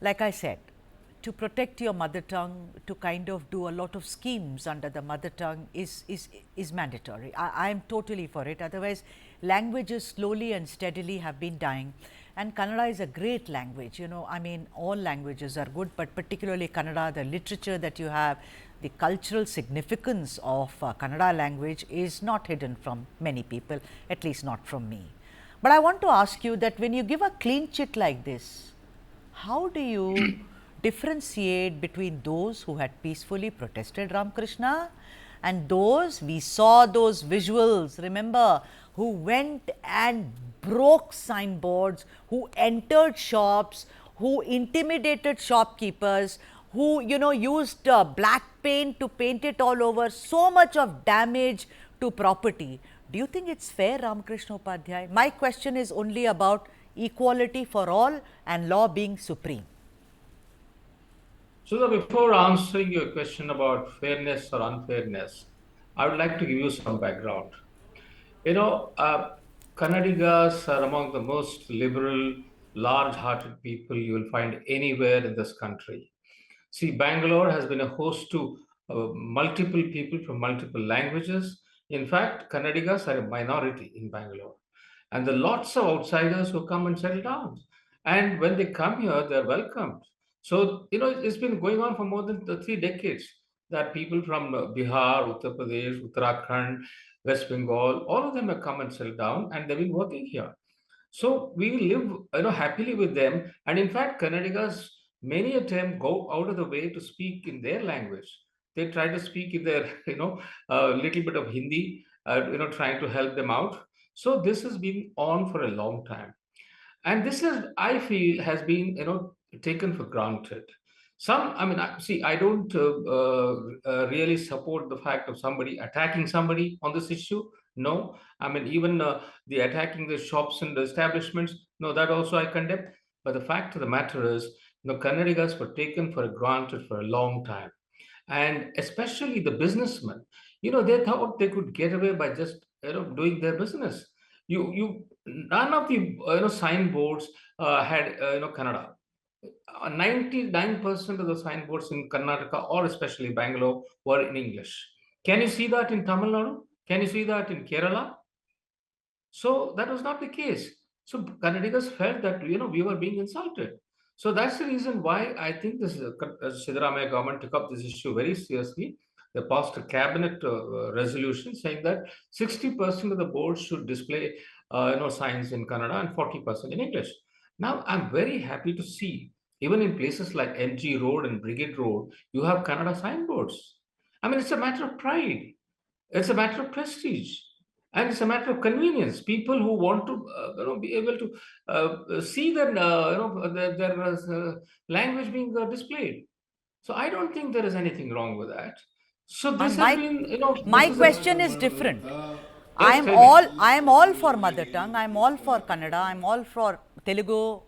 like I said, to protect your mother tongue, to kind of do a lot of schemes under the mother tongue is mandatory. I am totally for it. Otherwise, languages slowly and steadily have been dying. And Kannada is a great language, I mean, all languages are good, but particularly Kannada, the literature that you have, the cultural significance of Kannada language is not hidden from many people, at least not from me. But I want to ask you that when you give a clean chit like this, how do you differentiate between those who had peacefully protested Ramakrishna and those, we saw those visuals, remember, who went and broke signboards, who entered shops, who intimidated shopkeepers, who used black paint to paint it all over, so much of damage to property. Do you think it's fair, Ramakrishna Upadhyay? My question is only about equality for all and law being supreme. So, before answering your question about fairness or unfairness, I would like to give you some background. You know, Kannadigas are among the most liberal, large-hearted people you will find anywhere in this country. See, Bangalore has been a host to multiple people from multiple languages. In fact, Kannadigas are a minority in Bangalore. And there are lots of outsiders who come and settle down. And when they come here, they're welcomed. So, it's been going on for more than 3 decades that people from Bihar, Uttar Pradesh, Uttarakhand, West Bengal, all of them have come and settled down and they've been working here. So we live, happily with them. And in fact, Kannadigas many a time go out of the way to speak in their language. They try to speak in their, a little bit of Hindi, trying to help them out. So this has been on for a long time. And this is, I feel, has been, taken for granted. See, I don't really support the fact of somebody attacking somebody on this issue. No, I mean, even the attacking the shops and the establishments, no, that also I condemn. But the fact of the matter is, Kannadigas were taken for granted for a long time. And especially the businessmen, they thought they could get away by just, doing their business. None of the, signboards had, Kannada. 99% of the signboards in Karnataka or especially Bangalore were in English. Can you see that in Tamil Nadu? Can you see that in Kerala? So that was not the case. So Kannadigas felt that we were being insulted. So that's the reason why I think this Siddaramaiah government took up this issue very seriously. They passed a cabinet resolution saying that 60% of the boards should display signs in Kannada and 40% in English. Now I'm very happy to see even in places like MG Road and Brigade Road, you have Kannada signboards. I mean, it's a matter of pride. It's a matter of prestige. And it's a matter of convenience. People who want to, be able to see their language being displayed. So I don't think there is anything wrong with that. So this has been, my question is different. I am all for mother tongue. I am all for Kannada. I am all for Telugu,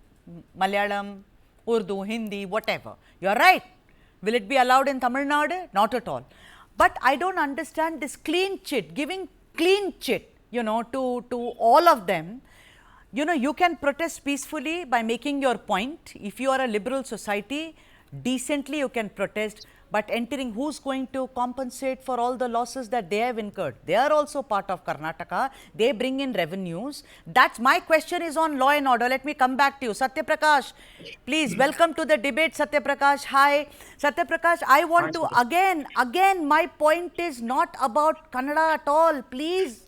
Malayalam, Urdu, Hindi, whatever. You are right. Will it be allowed in Tamil Nadu? Not at all. But I don't understand this clean chit, giving clean chit, to all of them. You can protest peacefully by making your point. If you are a liberal society, decently you can protest, but entering, who's going to compensate for all the losses that they have incurred? They are also part of Karnataka. They bring in revenues. That's my question is on law and order. Let me come back to you. Satya Prakash, please welcome to the debate. Satya Prakash, hi. Satya Prakash, I want to again, my point is not about Kannada at all. Please,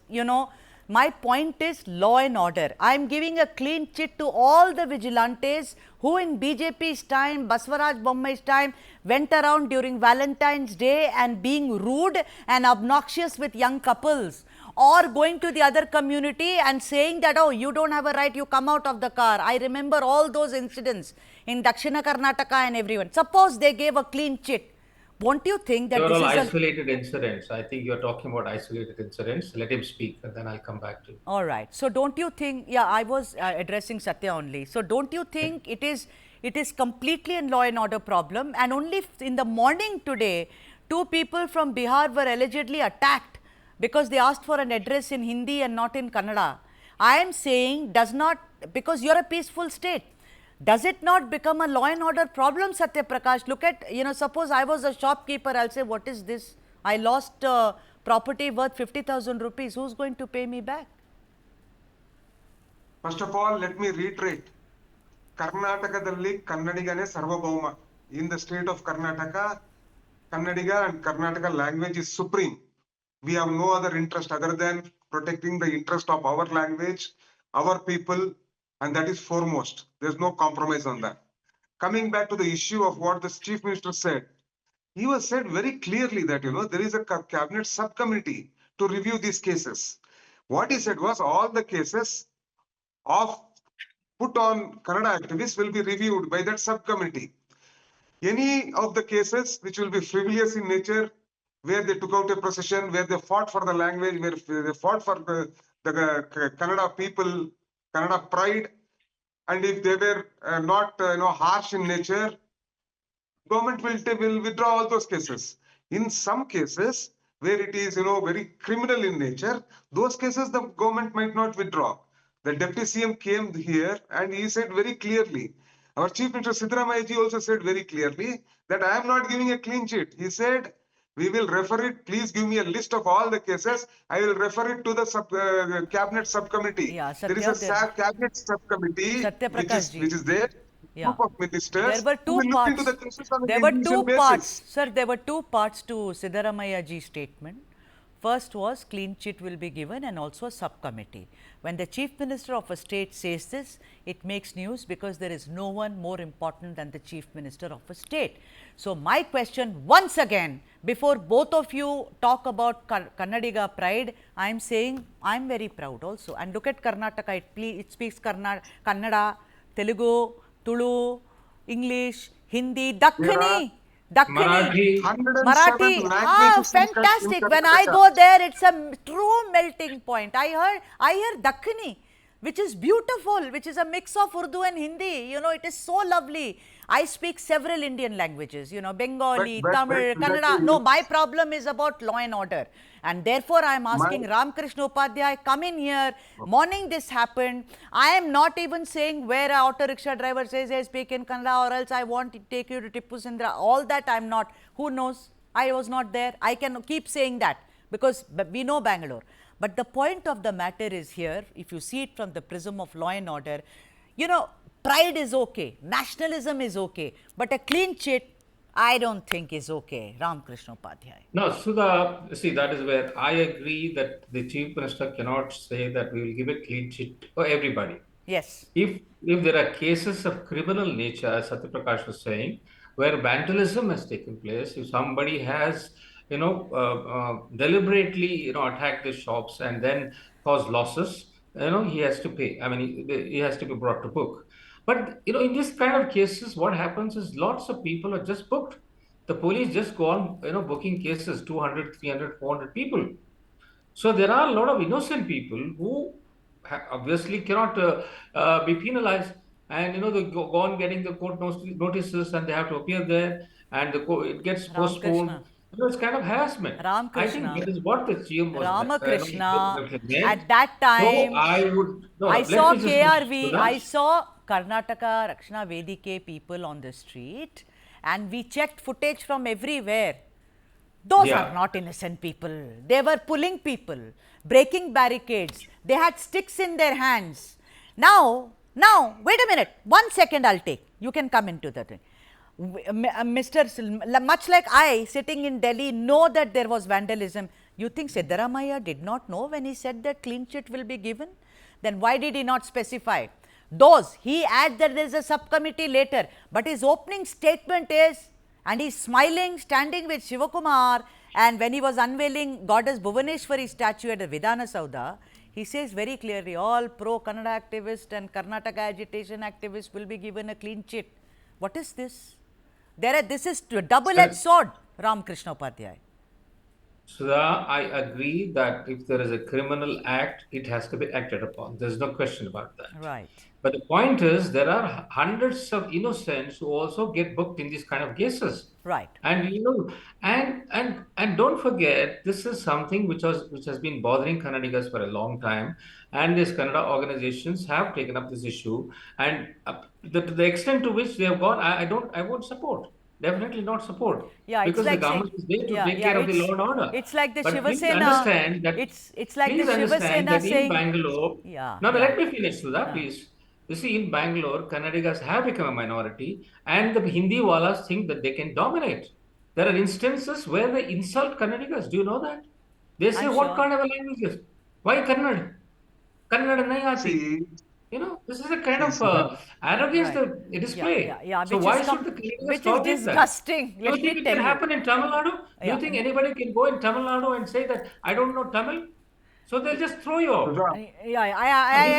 my point is law and order. I am giving a clean chit to all the vigilantes who in BJP's time, Baswaraj Bommai's time, went around during Valentine's Day and being rude and obnoxious with young couples, or going to the other community and saying that, oh, you don't have a right, you come out of the car. I remember all those incidents in Dakshina Karnataka and everyone. Suppose they gave a clean chit. Won't you think that They this are all is isolated incidents. I think you're talking about isolated incidents. Let him speak and then I'll come back to you. All right. So don't you think, yeah, I was addressing Satya only. So don't you think it is completely a law and order problem, and only in the morning today, 2 people from Bihar were allegedly attacked because they asked for an address in Hindi and not in Kannada. I am saying does not, because you're a peaceful state. Does it not become a law and order problem, Satya Prakash? Look at, suppose I was a shopkeeper, I'll say, what is this? I lost property worth 50,000 rupees. Who's going to pay me back? First of all, let me reiterate. ಕರ್ನಾಟಕದಲ್ಲಿ ಕನ್ನಡಿಗನೇ ಸಾರ್ವಭೌಮ. In the state of Karnataka, Kannadiga and Karnataka language is supreme. We have no other interest other than protecting the interest of our language, our people, and that is foremost. There's no compromise on that. Coming back to the issue of what the Chief Minister said, he was said very clearly that, there is a cabinet subcommittee to review these cases. What he said was all the cases of put on Kannada activists will be reviewed by that subcommittee. Any of the cases which will be frivolous in nature, where they took out a procession, where they fought for the language, where they fought for the Kannada people, Kannada pride, and if they were not harsh in nature, government will withdraw all those cases. In some cases where it is very criminal in nature, those cases the government might not withdraw. The Deputy CM came here and he said very clearly, our Chief Minister Siddaramaiah ji also said very clearly that I am not giving a clean sheet. He said, we will refer it, please give me a list of all the cases. I will refer it to the cabinet subcommittee. Yeah, there is a cabinet subcommittee Satya Prakash which is there. Yeah. Group of ministers. There were two parts. There were two parts. Sir, there were two parts to Siddaramaiah ji's statement. First was clean chit will be given and also a subcommittee. When the Chief Minister of a state says this, it makes news because there is no one more important than the Chief Minister of a state. So my question once again, before both of you talk about Kannadiga pride, I am saying I am very proud also. And look at Karnataka, it speaks Kannada, Telugu, Tulu, English, Hindi, Dakkini. Marathi. Fantastic. When I go there, it's a true melting point. I hear Dakkini, which is beautiful, which is a mix of Urdu and Hindi. It is so lovely. I speak several Indian languages, Bengali, Tamil, Kannada. No, my problem is about law and order. And therefore, I am asking Ramakrishna Upadhyay, come in here. Morning this happened. I am not even saying where a auto rickshaw driver says, I speak in Kannada or else I want to take you to Tippu Sindra. All that I am not. Who knows? I was not there. I can keep saying that because we know Bangalore. But the point of the matter is here, if you see it from the prism of law and order, pride is okay, nationalism is okay, but a clean chit, I don't think is okay. Ramakrishna Upadhyay. No, Sudha, see, that is where I agree that the Chief Minister cannot say that we will give a clean sheet for everybody. Yes. If there are cases of criminal nature, as Satya Prakash was saying, where vandalism has taken place, if somebody has, deliberately, attacked the shops and then caused losses, he has to pay. I mean, he has to be brought to book. But, in this kind of cases, what happens is lots of people are just booked. The police just go on, booking cases, 200, 300, 400 people. So there are a lot of innocent people who obviously cannot be penalized. And, they go on getting the court notices and they have to appear there and it gets postponed. It's kind of harassment. I think that is what the CM was. Ramakrishna, at that time, I saw KRV, I saw Karnataka Rakshana Vedike people on the street and we checked footage from everywhere. Those are not innocent people. They were pulling people, breaking barricades. They had sticks in their hands. Now, wait a minute. 1 second I'll take. You can come into the thing. Much like I, sitting in Delhi, know that there was vandalism. You think Siddaramaiah did not know when he said that clean chit will be given? Then why did he not specify? He adds that there is a subcommittee later. But his opening statement is, and he's smiling, standing with Shivakumar, and when he was unveiling Goddess Bhuvaneshwari statue at the Vidhana Saudha, he says very clearly, all pro-Kannada activists and Karnataka agitation activists will be given a clean chit. What is this? This is a double-edged sword, Ramakrishna Upadhyay. Sudha, I agree that if there is a criminal act, it has to be acted upon. There's no question about that. Right. But the point is, there are hundreds of innocents who also get booked in these kind of cases. Right. And and don't forget, this is something which has been bothering Kannadigas for a long time, and these Kannada organizations have taken up this issue, and to the extent to which they have gone, I won't support. Definitely not support, Yeah, it's because the like saying, government is there to yeah, take yeah, care of the law and order. it's like the But Shiva Sena, it's like the please Shiva understand Sena that in saying, Bangalore, yeah, no, yeah, let me finish, Sudha, yeah. please. You see, in Bangalore, Kannadigas have become a minority, and the Hindi wallahs think that they can dominate. There are instances where they insult Kannadigas. Do you know that? They say, I'm "What sure. kind of a language is? Why Kannada? Kannada nahi aati." See, This is a kind of Sudha, arrogance Right. that they Yeah, yeah, display. yeah, So which is why should the Kannadigas which is tolerate that? disgusting. Do you Let me think it tell can you. happen in Tamil Nadu? Do you Yeah, think anybody can go in Tamil Nadu and say that I don't know Tamil? So they'll just throw you out. Sudha, yeah,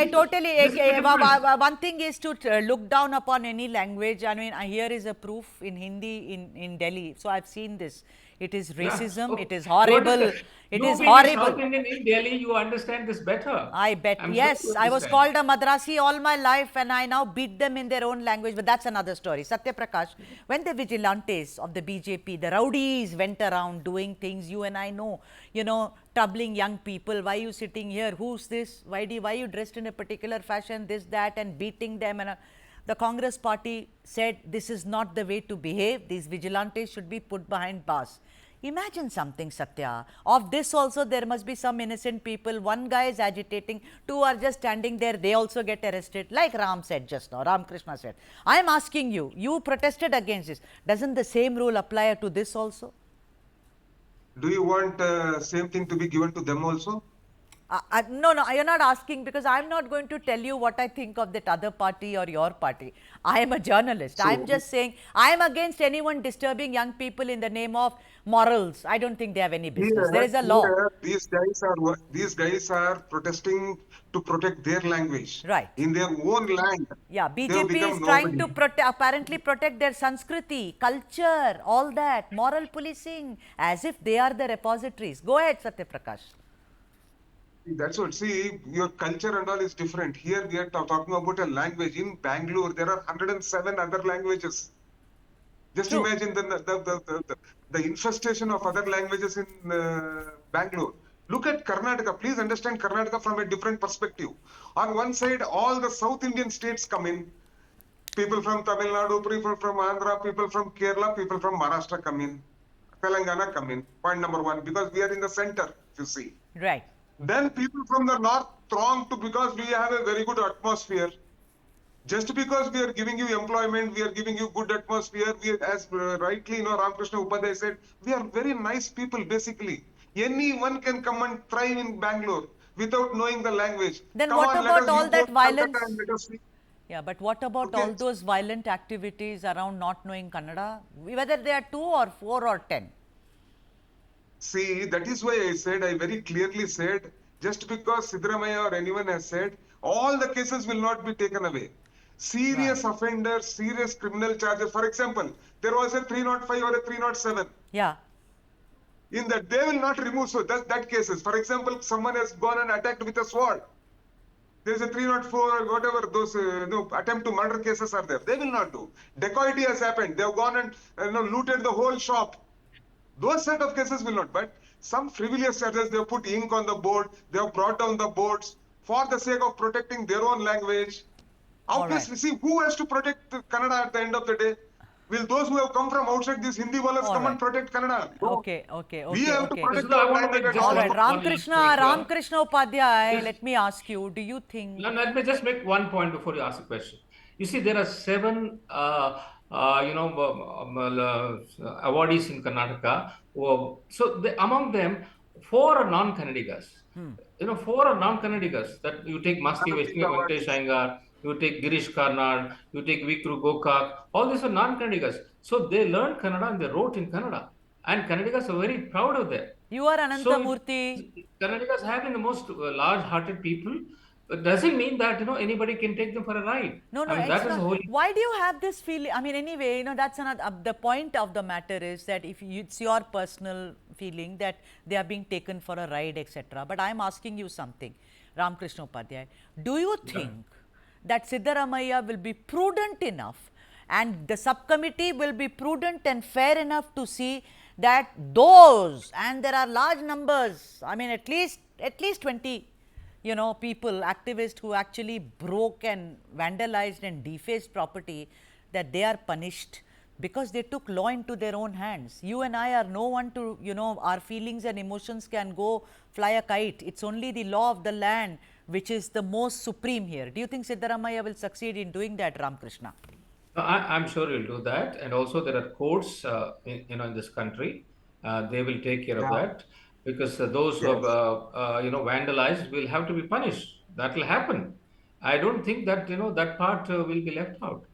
So I totally. this is the difference. One thing is to look down upon any language. I mean, here is a proof in Hindi in Delhi. So I've seen this. It is Yeah. racism. It Okay. is You horrible. understand. It You is being a horrible. South Indian in Delhi, you understand this better. I bet. I'm sure you Yes, I was understand. called a Madrasi all my life and I now beat them in their own language, but that's another story. Satya Prakash, when the vigilantes of the BJP, the rowdies went around doing things you and I know, troubling young people, why you sitting here, who's this, why you dressed in a particular fashion, this, that, and beating them. And the Congress party said this is not the way to behave, these vigilantes should be put behind bars. Imagine something, Satya. Of this also, there must be some innocent people. One guy is agitating, two are just standing there, they also get arrested. Like Ram said just now, Ram Krishna said. I am asking you, you protested against this. Doesn't the same rule apply to this also? do you want same thing to be given to them also? No, you're not asking because I'm not going to tell you what I think of that other party or your party. I am a journalist. So, I'm just saying I am against anyone disturbing young people in the name of morals. I don't think they have any business. There is a law. these guys are protesting to protect their language Right. in their own land. Yeah, They have BJP is become trying nobody. to apparently protect their Sanskriti, culture, all that, moral policing, as if they are the repositories. Go ahead, Satya Prakash. That's what. See, your culture and all is different. Here we are talking about a language. In Bangalore, there are 107 other languages. Just True. imagine the infestation of other languages in Bangalore. Look at Karnataka. Please understand Karnataka from a different perspective. On one side, all the South Indian states come in. People from Tamil Nadu, people from Andhra, people from Kerala, people from Maharashtra come in. Telangana come in. Point number one, because we are in the center, you see. Right. Then people from the north throng to because we have a very good atmosphere. Just because we are giving you employment, we are giving you good atmosphere. As rightly, Ramakrishna Upadhyay said, we are very nice people. Basically, anyone can come and thrive in Bangalore without knowing the language. Then Come what on, about let us all you that go to Calcutta violence? and let us see. Yeah, but what about Okay. all those violent activities around not knowing Kannada? Whether they are 2 or 4 or 10. See, that is why I said, I very clearly said, just because Siddaramaiah or anyone has said, all the cases will not be taken away. Serious offenders, serious criminal charges. For example, there was a 305 or a 307. Yeah. In that, they will not remove that cases. For example, someone has gone and attacked with a sword. There is a 304 or whatever those attempt to murder cases are there. They will not do. Dacoity has happened. They have gone and looted the whole shop. Those set of cases will not. But some frivolous charges, they have put ink on the board. They have brought down the boards for the sake of protecting their own language. Obviously, see, who has to protect Kannada at the end of the day? Will those who have come from outside these Hindi wallahs come and protect Kannada? No. Okay. We have to protect Sudha, I our want to language. make just All right, one last point here. Ramkrishna Upadhyay, Yes. let me ask you, do you think... Now, let me just make one point before you ask a question. You see, there are 7, awardees in Karnataka. Among them, 4 are non-Kannadigas. 4 are non-Kannadigas. That you take Masti Venkatesh Iyengar, you take Girish Karnad, you take Vikru Gokak. All these are non-Kannadigas. So they learned Kannada and they wrote in Kannada. And Kannadigas are very proud of that. You are So Anantamurthy. Kannadigas have been the most large-hearted people. But doesn't mean that anybody can take them for a ride. No, I mean, it's that is not. the whole. Why do you have this feeling? I mean, anyway, that's another. The point of the matter is that if it's your personal feeling that they are being taken for a ride, etc. But I'm asking you something, Ramkrishna Upadhyay. Do you think that Siddaramaiah will be prudent enough and the subcommittee will be prudent and fair enough to see that those, and there are large numbers, I mean at least 20 people, activists who actually broke and vandalized and defaced property, that they are punished because they took law into their own hands. You and I are no one to, our feelings and emotions can go fly a kite. It's only the law of the land which is the most supreme here. Do you think Siddaramaiah will succeed in doing that, Ramakrishna? I'm sure he'll do that. And also there are courts, in this country. They will take care of Yeah. that because those who have, Yes. vandalized will have to be punished. That will happen. I don't think that, that part will be left out.